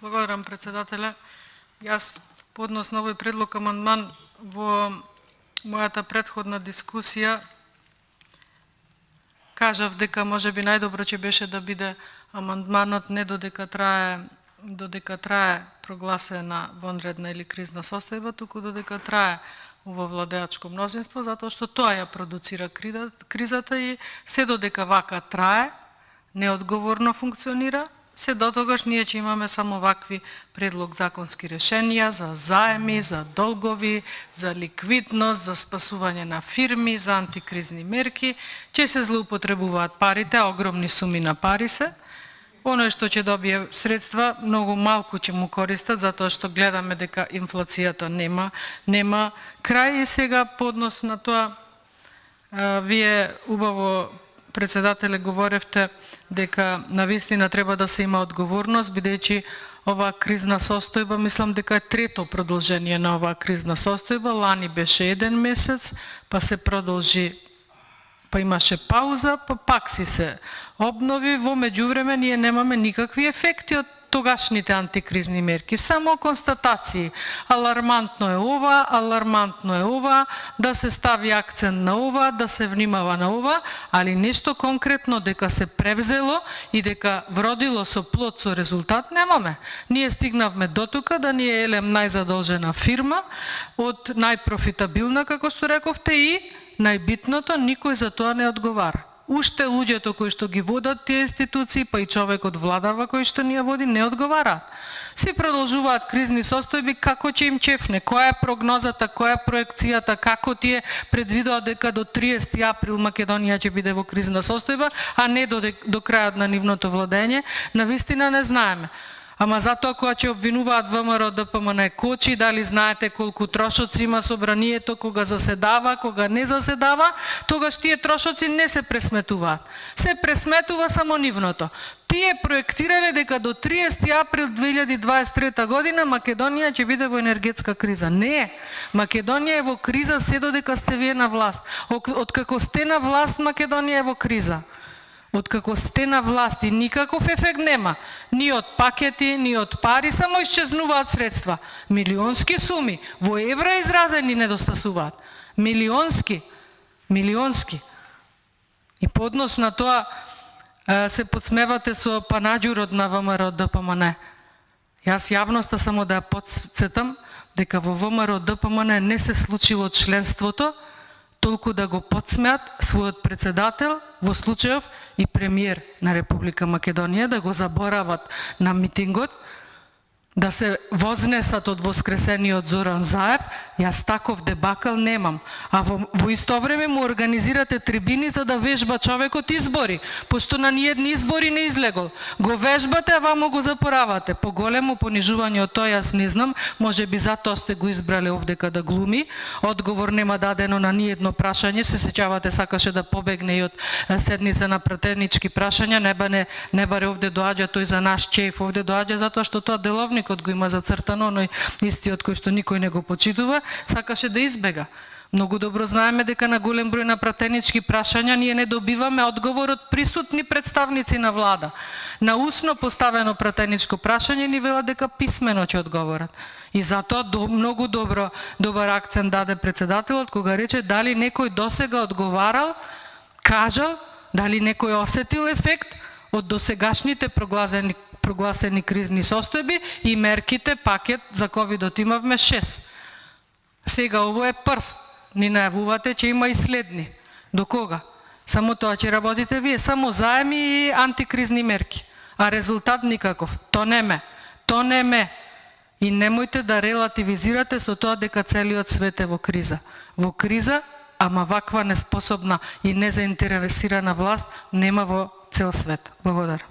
Благодарам, председателе. Јас поднос на овој предлог амандман во мојата претходна дискусија кажав дека можеби најдобро ќе беше да биде амандманот не додека трае прогласена вонредна или кризна состојба, туку додека трае ово владеачко мнозинство, затоа што тоа ја продуцира кризата и се додека вака трае, неодговорно функционира, се дотогаш ние ќе имаме само вакви предлог законски решенија за заеми, за долгови, за ликвидност, за спасување на фирми, за антикризни мерки, ќе се злоупотребуваат парите, огромни суми на пари се. Оној што ќе добие средства, многу малку ќе му користат, затоа што гледаме дека инфлацијата нема крај и сега поднос на тоа, вие убаво, председателе, говоревте дека навистина треба да се има одговорност, бидејќи оваа кризна состојба, мислам дека е трето продолжение на оваа кризна состојба. Лани беше 1 месец, па се продолжи, па имаше пауза, па пак си се обнови. Во меѓувреме ние немаме никакви ефекти од тогашните антикризни мерки, само констатации. Алармантно е ова, да се стави акцент на ова, да се внимава на ова, али нешто конкретно дека се превзело и дека вродило со плод, со резултат, немаме. Ние стигнавме до тука да ни е елем најзадолжена фирма, од најпрофитабилна, како што рековте, и најбитното, никој за тоа не одговара. Уште луѓето кои што ги водат тие институции, па и човекот владава кој што ни ја води, не одговараат. Си продолжуваат кризни состојби, како ќе им чефне, која е прогнозата, која е проекцијата, како тие предвидоа дека до 30 април Македонија ќе биде во кризна состојба, а не до крајот на нивното владење, навистина не знаеме. Ама затоа кога ќе обвинуваат ВМРО ДПМН кочи, дали знаете колку трошоци има собранието кога заседава, кога не заседава, тогаш тие трошоци не се пресметуваат. Се пресметува само нивното. Тие проектирале дека до 30 април 2023 година Македонија ќе биде во енергетска криза. Не, Македонија е во криза се додека сте вие на власт. Откако сте на власт, Македонија е во криза. Откако сте на власт и никаков ефект нема, ни од пакети, ни од пари, само исчезнуваат средства. Милионски суми, во евра изразени недостасуваат. Милионски. И поднос на тоа се подсмевате со панаџурот на ВМРО ДПМН. Јас јавноста само да ја подсетам дека во ВМРО ДПМН не се случило членството, толку да го подсмеат својот председател, во случајов и премиер на Република Македонија, да го заборават на митингот, да се вознесат од воскресениот Зоран Заев. Јас таков дебакал немам. А во исто време му организирате трибини за да вежба човекот избори, пошто на ниедни избори не излегол. Го вежбате, а вамо го запоравате. Поголемо понижување од тоа јас не знам, можеби затоа сте го избрале овдека да глуми. Одговор нема дадено на ниедно прашање, се сеќавате сакаше да побегне и од седница на пратенички прашања, не баре овде доаѓа тој за наш чеф, овде доаѓа затоа што тоа деловникот го има зацртано, но истиот кој што никој не го почитува, сакаше да избега. Многу добро знаеме дека на голем број на пратенички прашања ние не добиваме одговор од присутни представници на влада. На усно поставено пратеничко прашање ни велат дека писмено ќе одговорат. И затоа многу добар акцент даде председателот кога рече дали некој досега одговарал, кажал, дали некој осетил ефект од досегашните прогласени кризни состојби и мерките, пакет за ковидот имавме 6. Сега ово е прв. Ни најавувате че има и следни. До кога? Само тоа ќе работите вие, само заеми и антикризни мерки. А резултат никаков. То не ме. И немојте да релативизирате со тоа дека целиот свет е во криза. Во криза, ама ваква неспособна и незаинтересирана власт нема во цел свет. Благодарам.